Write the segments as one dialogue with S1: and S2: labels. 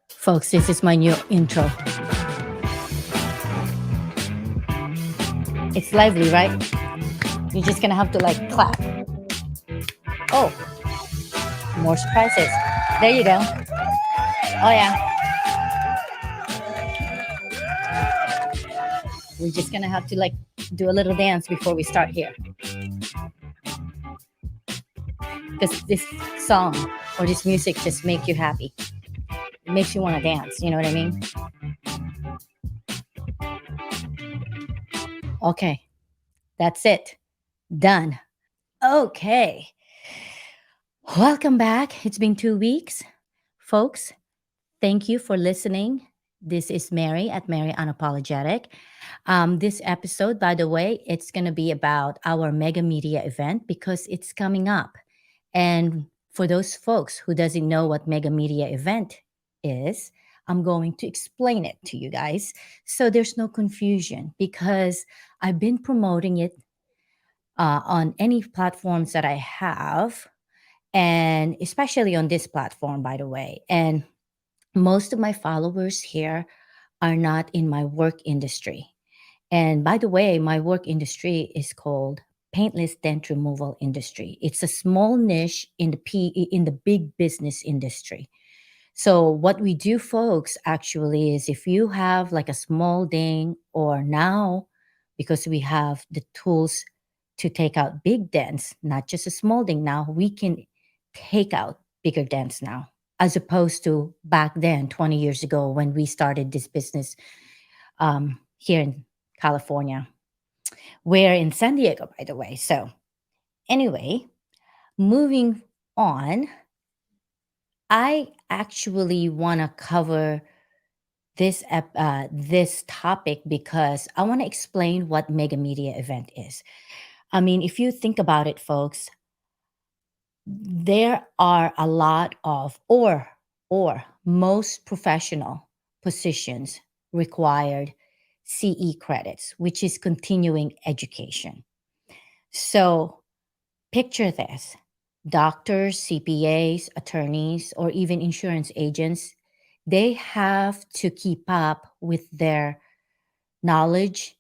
S1: Folks, this is my new intro. It's lively, right? You're just gonna have to like clap. Oh, more surprises. There you go. Oh, yeah. We're just gonna have to like do a little dance before we start here. Because this song or this music just make you happy. It makes you want to dance. You know what I mean? Okay, that's it. Done. Okay. Welcome back. It's been 2 weeks. Folks, thank you for listening. This is Mary at Mary Unapologetic. This episode, by the way, it's going to be about our mega media event because it's coming up. And for those folks who doesn't know what mega media event is, I'm going to explain it to you guys so there's no confusion because I've been promoting it on any platforms that I have, and especially on this platform, by the way. And most of my followers here are not in my work industry. And by the way, my work industry is called paintless dent removal industry. It's a small niche in the big business industry. So what we do, folks, actually is if you have like a small ding, or now because we have the tools to take out big dents, not just a small ding, now we can take out bigger dents now, as opposed to back then 20 years ago when we started this business here in California. We're in San Diego, by the way. So anyway, moving on, I actually want to cover this topic because I want to explain what mega media event is. I mean, if you think about it, folks, there are a lot of or most professional positions required CE credits, which is continuing education. So picture this: doctors, CPAs, attorneys, or even insurance agents, they have to keep up with their knowledge,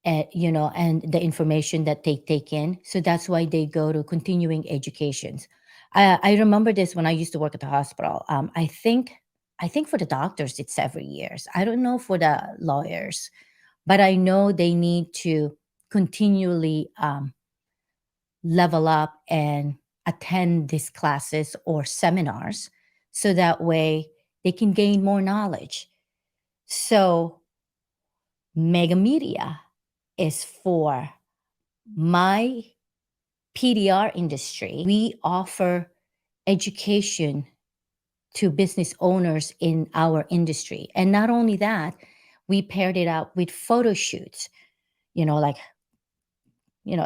S1: and the information that they take in. So that's why they go to continuing educations. I remember this when I used to work at the hospital. I think for the doctors it's every years. I don't know for the lawyers, but I know they need to continually level up and attend these classes or seminars so that way they can gain more knowledge. So mega media is for my PDR industry. We offer education to business owners in our industry. And not only that, we paired it up with photo shoots, like,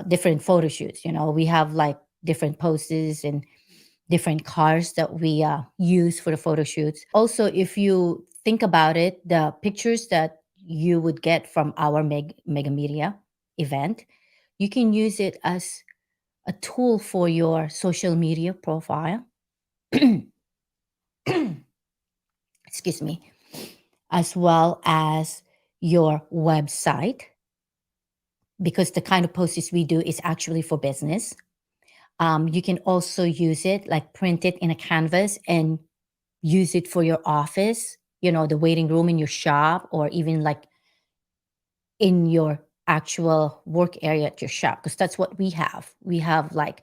S1: different photo shoots. We have like different poses and different cars that we use for the photo shoots. Also, if you think about it, the pictures that you would get from our mega media event, you can use it as a tool for your social media profile. Excuse me, as well as your website, because the kind of posts we do is actually for business. You can also use it, like print it in a canvas and use it for your office, the waiting room in your shop, or even like in your actual work area at your shop, because that's what we have. We have like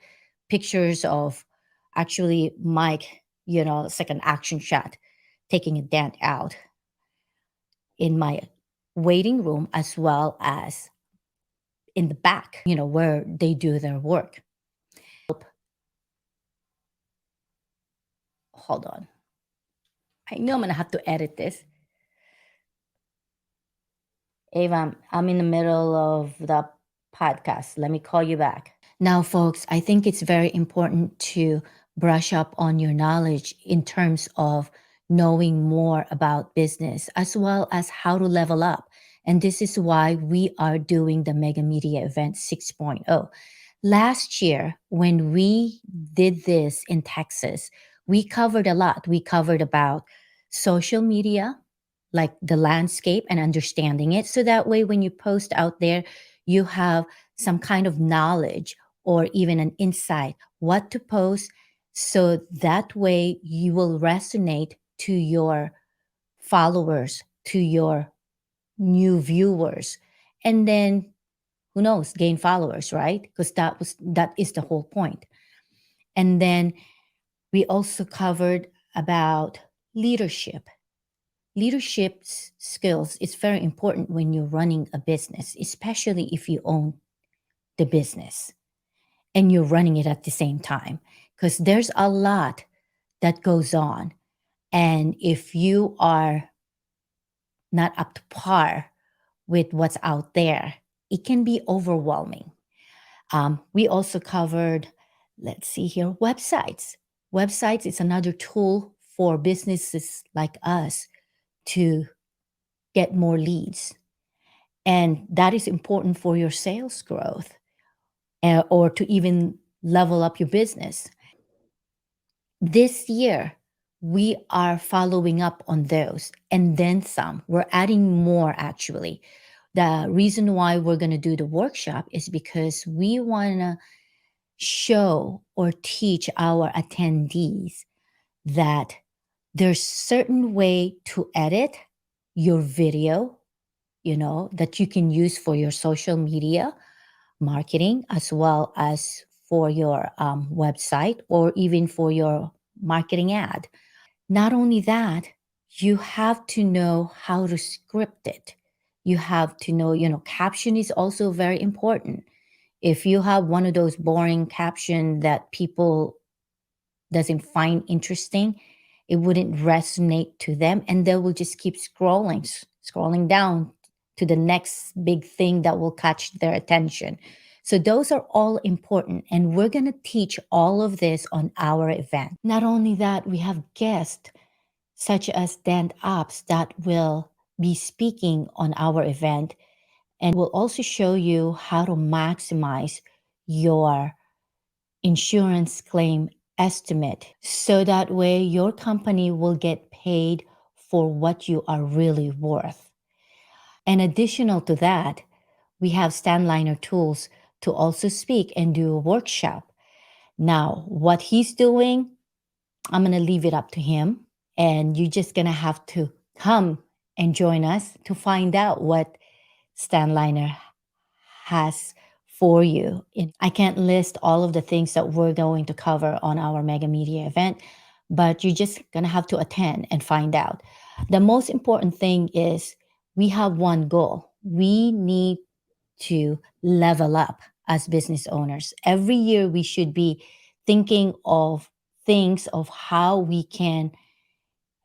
S1: pictures of actually Mike, it's like an action shot, taking a dent out in my waiting room, as well as in the back, where they do their work. Hold on. I know I'm going to have to edit this. Ava, I'm in the middle of the podcast. Let me call you back. Now, folks, I think it's very important to brush up on your knowledge in terms of knowing more about business, as well as how to level up. And this is why we are doing the Mega Media Event 6.0. Last year, when we did this in Texas, we covered a lot. We covered about social media, like the landscape and understanding it. So that way, when you post out there, you have some kind of knowledge or even an insight what to post. So that way, you will resonate to your followers, to your new viewers. And then who knows, gain followers, right? Because that is the whole point. And then we also covered about leadership. Skills is very important when you're running a business, especially if you own the business and you're running it at the same time, because there's a lot that goes on. And if you are not up to par with what's out there, it can be overwhelming. We also covered, let's see here, websites. Websites is another tool for businesses like us to get more leads. And that is important for your sales growth, or to even level up your business. This year, we are following up on those and then some. We're adding more actually. The reason why we're going to do the workshop is because we want to show or teach our attendees that there's certain way to edit your video, that you can use for your social media marketing as well as for your website or even for your marketing ad. Not only that, you have to know how to script it. You have to know, caption is also very important. If you have one of those boring caption that people doesn't find interesting, it wouldn't resonate to them and they will just keep scrolling down to the next big thing that will catch their attention. So those are all important and we're going to teach all of this on our event. Not only that, we have guests such as Dan Apps that will be speaking on our event and will also show you how to maximize your insurance claim estimate so that way your company will get paid for what you are really worth. And additional to that, we have Stanliner tools to also speak and do a workshop. Now, what he's doing, I'm going to leave it up to him. And you're just going to have to come and join us to find out what Stanliner has for you. I can't list all of the things that we're going to cover on our mega media event, but you're just going to have to attend and find out. The most important thing is we have one goal. We need to level up as business owners. Every year we should be thinking of things of how we can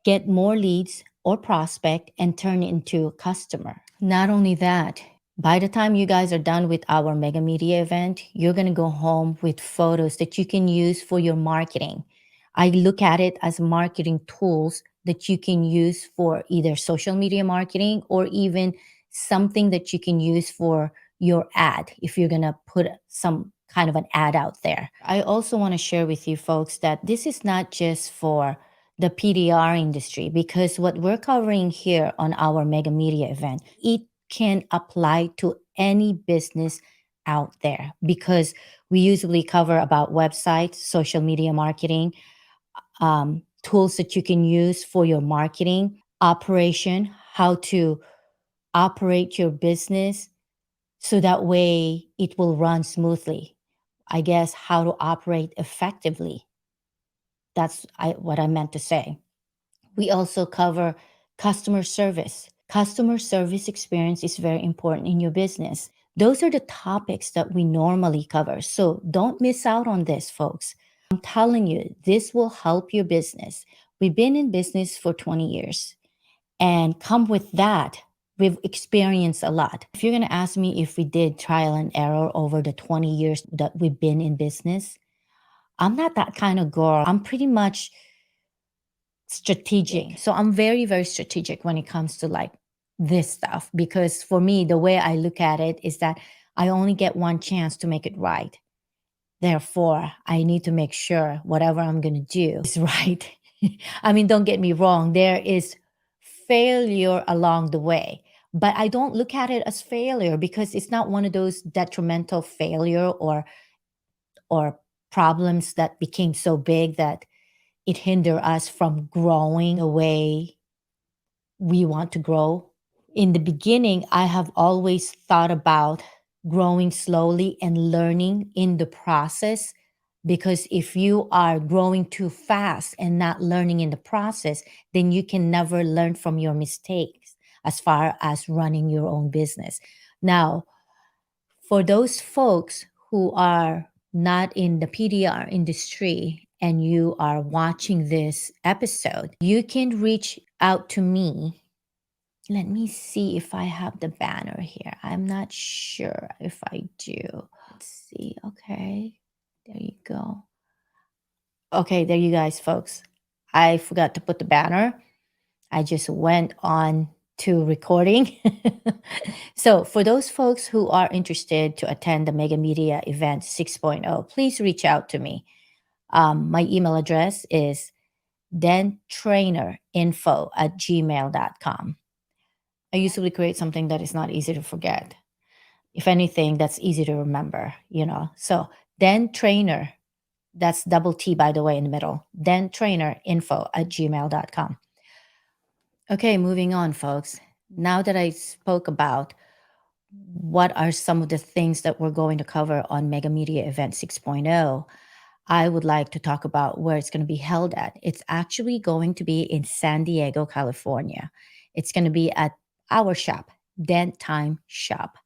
S1: get more leads or prospect and turn it into a customer. Not only that, by the time you guys are done with our mega media event, you're going to go home with photos that you can use for your marketing. I look at it as marketing tools that you can use for either social media marketing or even something that you can use for your ad if you're going to put some kind of an ad out there. I also want to share with you folks that this is not just for the PDR industry, because what we're covering here on our mega media event, it can apply to any business out there because we usually cover about websites, social media marketing, tools that you can use for your marketing operation, how to operate your business so that way it will run smoothly. I guess how to operate effectively. That's what I meant to say. We also cover customer service. Customer service experience is very important in your business. Those are the topics that we normally cover. So don't miss out on this, folks. I'm telling you, this will help your business. We've been in business for 20 years. And come with that, we've experienced a lot. If you're going to ask me if we did trial and error over the 20 years that we've been in business, I'm not that kind of girl. I'm pretty much strategic. So I'm very, very strategic when it comes to like this stuff, because for me, the way I look at it is that I only get one chance to make it right. Therefore, I need to make sure whatever I'm going to do is right. I mean, don't get me wrong, there is failure along the way, but I don't look at it as failure because it's not one of those detrimental failure or problems that became so big that it hinder us from growing the way we want to grow. In the beginning, I have always thought about growing slowly and learning in the process. Because if you are growing too fast and not learning in the process, then you can never learn from your mistakes as far as running your own business. Now, for those folks who are not in the PDR industry and you are watching this episode, you can reach out to me. Let me see if I have the banner here. I'm not sure if I do. Let's see. Okay. There you go. Okay, there you guys, folks. I forgot to put the banner. I just went on to recording. So, for those folks who are interested to attend the Mega Media Event 6.0, please reach out to me. My email address is dentrainerinfo@gmail.com. I usually create something that is not easy to forget. If anything, that's easy to remember, you know. So, Den Trainer, that's double T, by the way, in the middle, dentrainerinfo@gmail.com. Okay, moving on, folks. Now that I spoke about what are some of the things that we're going to cover on Mega Media Event 6.0, I would like to talk about where it's going to be held at. It's actually going to be in San Diego, California. It's going to be at our shop, Dent Time Shop.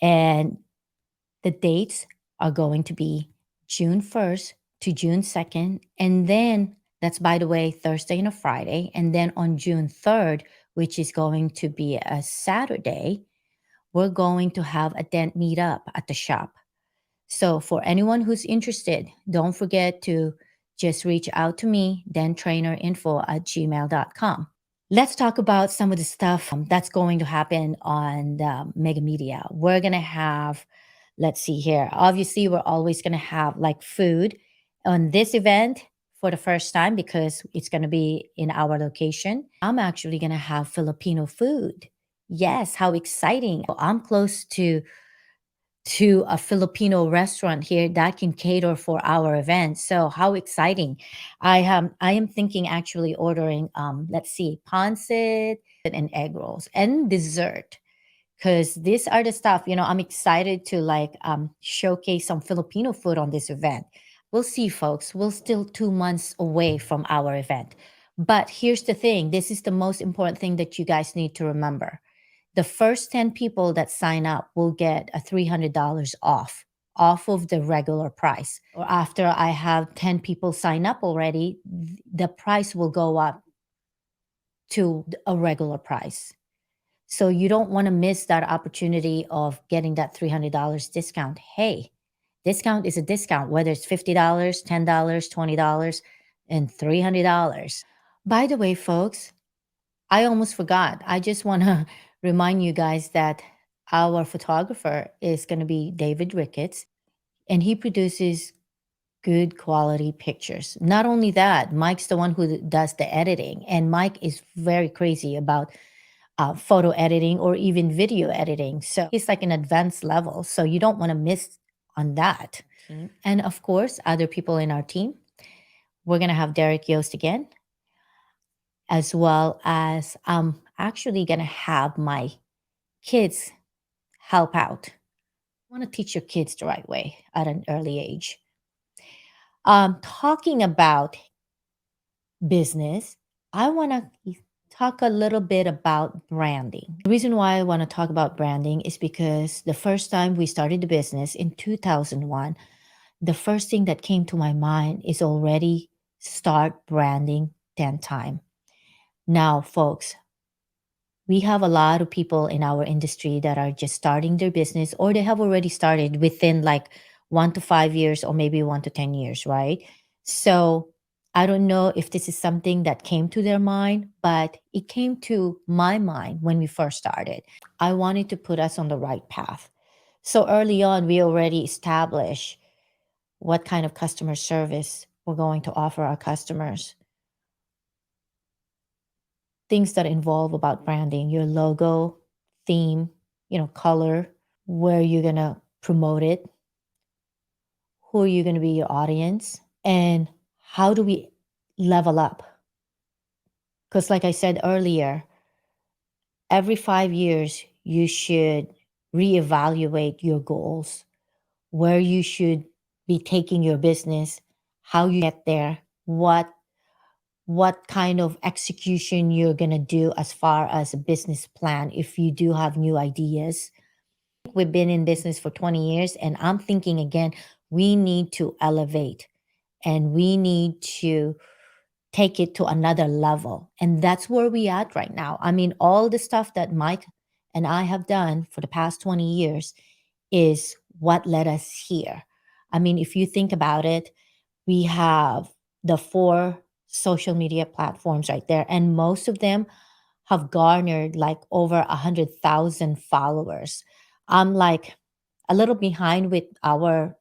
S1: And the dates are going to be June 1st to June 2nd. And then that's, by the way, Thursday and a Friday. And then on June 3rd, which is going to be a Saturday, we're going to have a Dent meetup at the shop. So for anyone who's interested, don't forget to just reach out to me, dentrainerinfo@gmail.com. Let's talk about some of the stuff that's going to happen on the Mega Media. We're going to have, let's see here. Obviously, we're always going to have like food on this event for the first time because it's going to be in our location. I'm actually going to have Filipino food. Yes, how exciting. I'm close to a Filipino restaurant here that can cater for our event. So how exciting. I am thinking actually ordering let's see, pancit and egg rolls and dessert. Because these are the stuff, you know, I'm excited to like showcase some Filipino food on this event. We'll see, folks. We're still 2 months away from our event. But here's the thing, this is the most important thing that you guys need to remember. The first 10 people that sign up will get a $300 off of the regular price. Or after I have 10 people sign up already, the price will go up to a regular price. So you don't want to miss that opportunity of getting that $300 discount. Hey, discount is a discount, whether it's $50, $10, $20, and $300. By the way, folks, I almost forgot. I just want to remind you guys that our photographer is going to be David Ricketts, and he produces good quality pictures. Not only that, Mike's the one who does the editing, and Mike is very crazy about photo editing or even video editing. So he's like an advanced level. So you don't want to miss on that. And of course, other people in our team. We're going to have Derek Yost again, as well as I'm actually going to have my kids help out. I want to teach your kids the right way at an early age. Talking about business, I want to talk a little bit about branding. The reason why I want to talk about branding is because the first time we started the business in 2001, the first thing that came to my mind is already start branding 10 time. Now, folks, we have a lot of people in our industry that are just starting their business or they have already started within like 1 to 5 years or maybe 1 to 10 years, right? So I don't know if this is something that came to their mind, but it came to my mind when we first started. I wanted to put us on the right path. So early on, we already established what kind of customer service we're going to offer our customers. Things that involve about branding, your logo, theme, color, where you're going to promote it, who are you going to be your audience, and how do we level up? Because, like I said earlier, every 5 years, you should reevaluate your goals, where you should be taking your business, how you get there, what kind of execution you're going to do as far as a business plan if you do have new ideas. We've been in business for 20 years, and I'm thinking again, we need to elevate and we need to take it to another level. And that's where we at right now. I mean, all the stuff that Mike and I have done for the past 20 years is what led us here. I mean, if you think about it, we have the 4 social media platforms right there, and most of them have garnered like over 100,000 followers. I'm like a little behind with our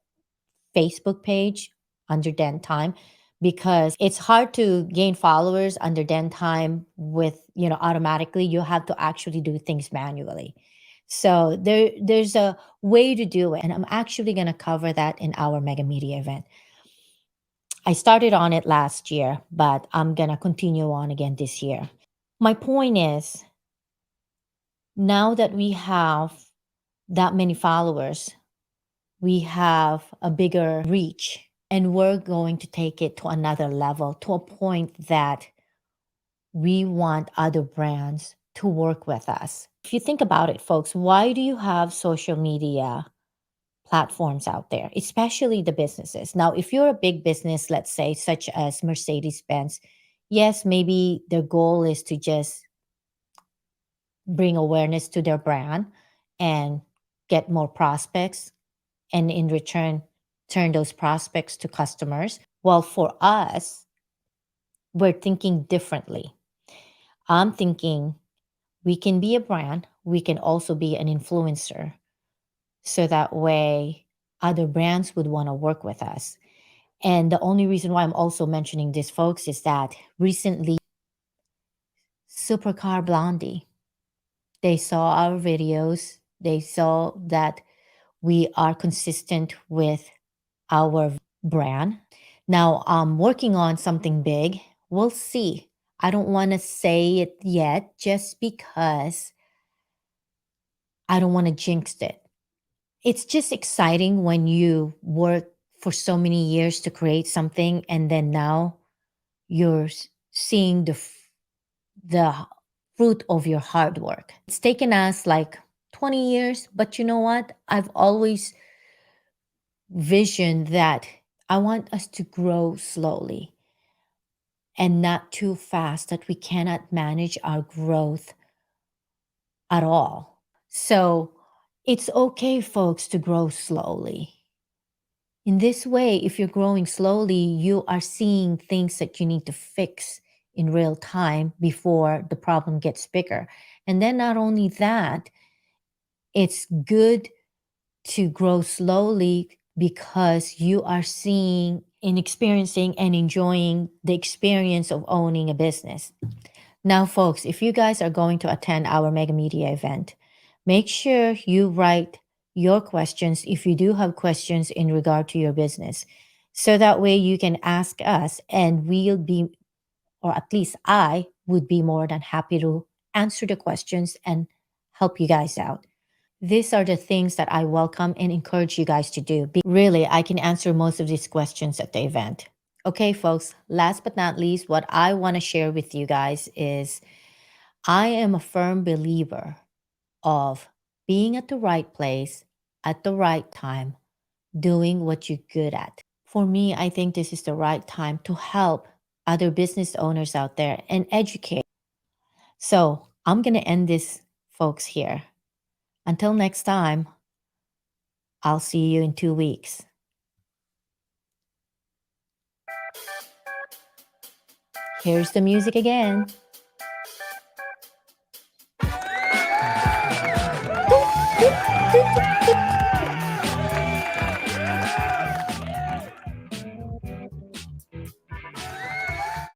S1: Facebook page under Den Time because it's hard to gain followers under Den Time with, automatically. You have to actually do things manually. So there's a way to do it. And I'm actually going to cover that in our mega media event. I started on it last year, but I'm going to continue on again this year. My point is, now that we have that many followers, we have a bigger reach, and we're going to take it to another level, to a point that we want other brands to work with us. If you think about it, folks, why do you have social media platforms out there, especially the businesses? Now, if you're a big business, let's say, such as Mercedes-Benz, yes, maybe their goal is to just bring awareness to their brand and get more prospects, and in return, turn those prospects to customers. Well, for us, we're thinking differently. I'm thinking we can be a brand, we can also be an influencer. So that way, other brands would want to work with us. And the only reason why I'm also mentioning this, folks, is that recently, Supercar Blondie, they saw our videos, they saw that we are consistent with our brand. Now, I'm working on something big. We'll see. I don't want to say it yet just because I don't want to jinx it. It's just exciting when you work for so many years to create something, and then now you're seeing the fruit of your hard work. It's taken us like 20 years, but you know what? I've always visioned that I want us to grow slowly and not too fast, that we cannot manage our growth at all. So it's okay, folks, to grow slowly. In this way, if you're growing slowly, you are seeing things that you need to fix in real time before the problem gets bigger. And then not only that, it's good to grow slowly because you are seeing and experiencing and enjoying the experience of owning a business. Now, folks, if you guys are going to attend our mega media event, make sure you write your questions if you do have questions in regard to your business. So that way you can ask us, and we'll be, or at least I would be more than happy to answer the questions and help you guys out. These are the things that I welcome and encourage you guys to do. Really, I can answer most of these questions at the event. Okay, folks, last but not least, what I want to share with you guys is I am a firm believer of being at the right place at the right time, doing what you're good at. For me, I think this is the right time to help other business owners out there and educate. So I'm going to end this, folks, here. Until next time, I'll see you in 2 weeks. Here's the music again.